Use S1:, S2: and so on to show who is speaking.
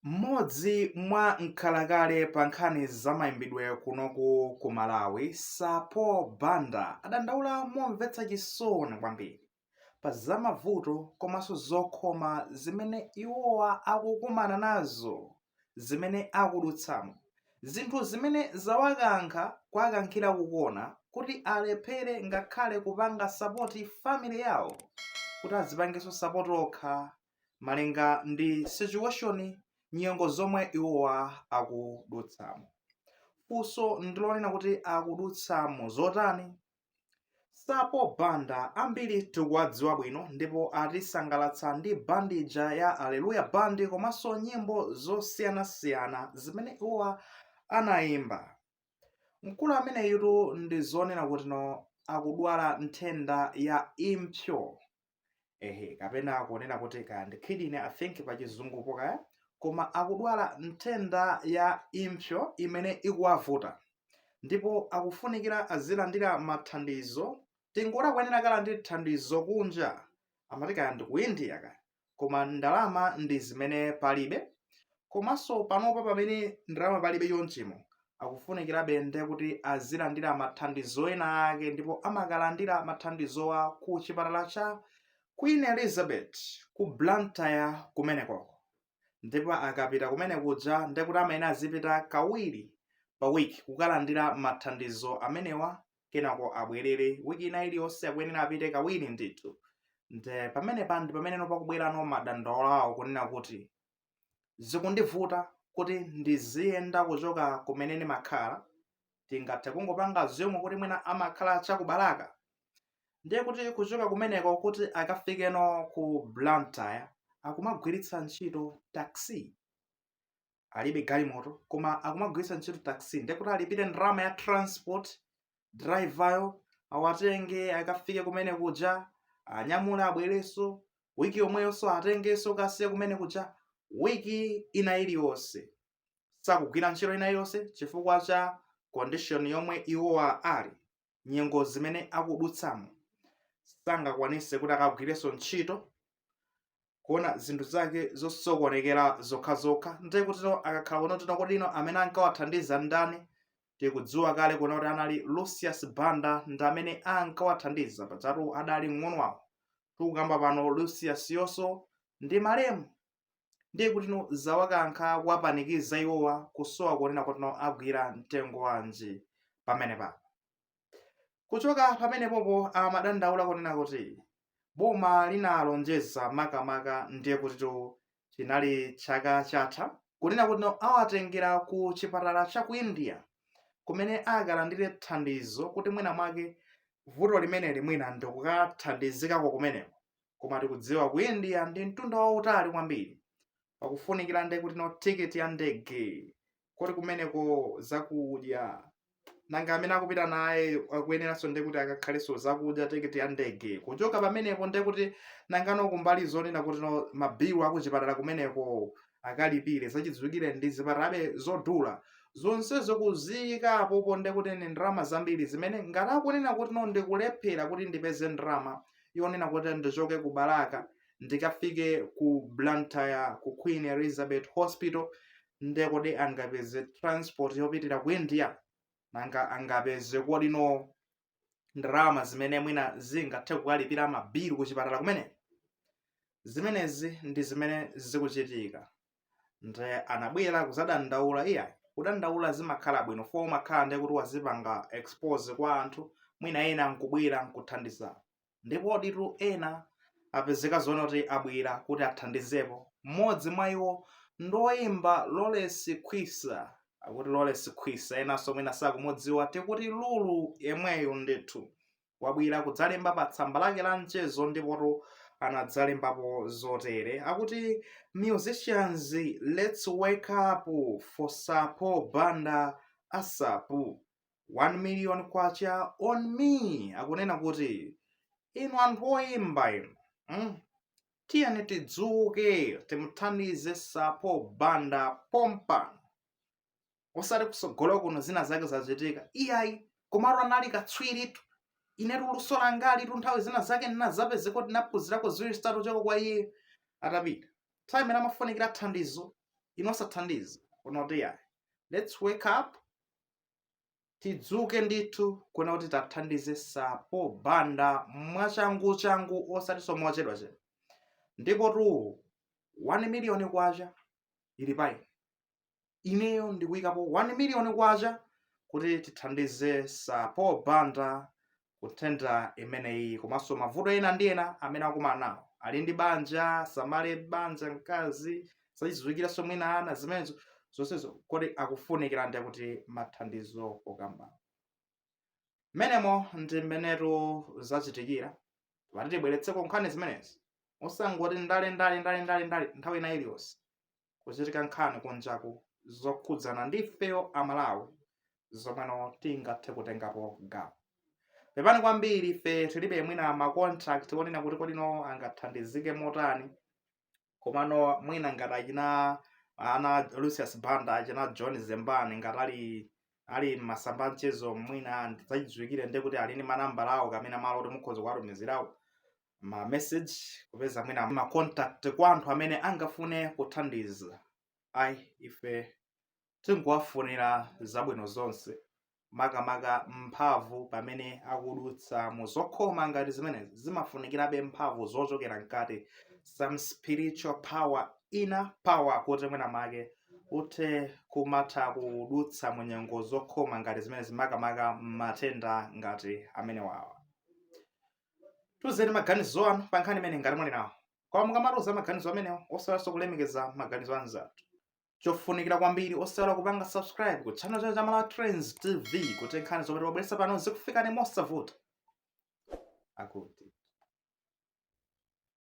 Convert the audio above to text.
S1: Mmodzi mwa nkhalakale pa nkhani zamayimbidwe kunoku ku Malawi, Sapo Banda adandaula momvetsa chisoni kwambiri pa zamavuto komanso zokhoma zimene iwowa akukumana nazo, zimene akudutsamo. Zinthu zimene zawakankha kwakankhira kukona kuti alephere ngakhale kupanga sapoti family yawo kuti azipangenso sapoti okha malinga ndi situation nyengo zomwe iwowa akudutsamo. Funso ndilonena kuti akudutsamo zotani? Sapo Banda ambiri tikuwadziwa bwino ndipo atisangalatsa ndi bandi ija ya Aleluya Band komanso nyimbo zosiyanasiyana zimene iwowa anayimba. Mkulu ameneyitu ndi zonena kuti akudwala nthenda ya impsyo, kapena kunena kuti kaya ndi kidney I think pa chizungupo kaya, koma akudwala nthenda ya impsyo imene ikuwavuta ndipo akufunikira azilandira mathandizo. Tingoti akuyenera kala ndi thandizo kunja amati kaya ndi ku India kaya, koma ndalama ndi zimene palibe. Komanso panopa pamene ndalama palibe chonchimo akufunikirabe nde kuti azilandira mathandizo ena ake, ndipo amakalandira mathandizowa ku chipatala cha Queen Elizabeth ku Blantyre kumeneko. Ndipo akapita kumene kuja ndekuti amene azipita kawiri pa wiki kukalandira mathandizo amenewa, kenako abwerere wiki ina iliyonse akuyenera apite kawiri ndithu. Nde pamenepa ndi pamene pakubwerano madandaula awo kunena kuti zikundivuta kuti ndiziyenda kuchoka kumene ndimakhala, tingathe kungopanga zomwe kuti mwina amakhala chakubalaka, ndiye kuti kuchoka kumeneko kuti akafikeno ku Blantyre akumagwiritsa ntchito taxi. Alibe galimoto koma akumagwiritsa ntchito taxi, ndiye kuti alipire ndalama ya transport, driveryo awatenge akafike kumene kuja, anyamule abwerenso, wiki yomweyonso atengenso kasiye kumene kuja, wiki ina iliyonse sakugwira ntchito ina iliyonse chifukwa cha condition yomwe iwowa ali, nyengo zimene akudutsamo. Sangakwanise kuti akagwirenso ntchito, kuona zinthu zake zosokonekera zokhazokha. Ndiye kuti akakhala kuno kuti amene ankawathandiza ndani, tikudziwa kale kuona kuti anali Lucius Banda ndi amene ankawathandiza pajatu adali mng'ono wawo. Tikukamba pano Lucius yonso ndi malemu, ndiye kuti zawakankha kuwapanikiza iwowa kusowa kunena kuti agwira mtengo wanji pamenepa. Kuchoka pamenepopo amadandaula kunena kuti boma linalonjeza makamaka, ndiye kuti chinali chaka chatha, kunena kuti awatengera ku chipatala cha ku India kumene akalandire thandizo kuti mwina mwake vuto limeneli mwina ndikukathandizikako kumeneko. Koma tikudziwa ku India ndi mtunda wautali kwambiri, pakufunikira ndiye kuti tiketi ya ndege, kuti kumeneko zakudya nanga amene akupita naye akuyeneranso ndiye kuti akakhalenso zakudya, tiketi ya ndege. Kuchoka pamenepo ndiye kuti nangano kumbali zonena kuti mabilu akuchipatala kumeneko akalipire, zachidziwikire ndi zipatalabe zodula, zonsezo kuziyikapopo ndiye kuti ni ndalama zambiri zimene ngati akunena kuti ndikulephera kuti ndipeze ndalama yonena kuti ndichoke ku Baraka ndikafike ku Blantyre ku Queen Elizabeth Hospital, ndiye kuti angapeze transport yopitira ku India, nanga angapeze kodi ndalama zimene mwina zingathe kukalipira mabilu ku chipatala kumene. Zimenezi ndi zimene zikuchitika. Ndiye anabwera kuzadandaula. Kudandaula zimakhala bwino fo umakhala ndiye kuti wazipanga expose kwa anthu, mwina ena nkubwera nkuthandiza, ndipo ditu ena apezeka zone kuti abwera kuti athandizepo. Mmodzi mwa iwo ndoyimba Lawrence Khwisa, akuti Lawrence Khwisa enanso mwina sakumudziwa, tikuti Lulu yemweyo ndithu wabwera kudzalemba pa tsamba lake la mchezo, ndipo anadzalembapo zotere akuti musicians let's wake up for Sapo Banda asapu 1 million kwacha on me. Akunena kuti inu anthu oyimba inu, tiyeni tidzuke timuthandize Sapo Banda pompa, osati kusogolo kuno zina zake zachitika iyayi, komatu anali katswiritu inetu luso langali nthawi zina zake ndinazapezeko tinaphunzirako ziwiri zitatu choko kwa iye atapita. Nthawi imene amafunikira thandizo inosathandiza unoti yayi let's wake up tidzuke ndithu kuna kuti tathandize Sapo Banda mwachangu osatinso mochedwa chedwa. Ndipo tu 1 million kwacha ili pa ineyo ndikuyikapo 1 million kwacha kuti tithandize Sapo Banda kuthenda imeneyi komanso mavuto ena ndi ena amene akumana nawo ali ndi banja samale banja mkazi sachidziwikiranso mwina ana zimenezo zonsezo kodi akufunikira ndi kuti mathandizo okamba menemo ndi mmenetu zachitikira pati tibweretseko nkhani zimenezi osangoti ndale nthawi ina iliyonse kuchitika nkhani kunjaku zokhudzana ndi ifeyo Amalawi zomweno tingathe kutengapo gawo. Pepani kwambiri ife tilibe mwina macontract onena kuti kodino angathandizike motani komano mwina ngati ana Lucius Banda achina John Zembani ngati ali masamba mchezo mwina zachidziwikire ndi kuti ali ndi manambala awo kamene malo kuti mukhoza kuwatumizirawo ma message kupeza mwina ma contact kwa anthu amene angafune kuthandiza. Ayi ife tingowafunira zabwino zonse makamaka mphamvu pamene akudutsa mu zokhoma ngati zimenezi zimafunikirabe mphamvu zochokera mkati, some spiritual power, inner power kuti mwina make uthe kumatha kudutsa mu nyengo zokhoma ngati zimenezi makamaka matenda ngati amene wawa. Tuzeni maganizo anu pa nkhani imene ngati muli nawo koma mukamatuza maganizo amenewo osalanso kulemekeza maganizo anzathu. Chofunikira kwambiri osewala kupanga subscribe ku channel cha Malawi Trends TV kuti nkhani zomwe tibweretsa pano zikufikani mosavuta. Akuti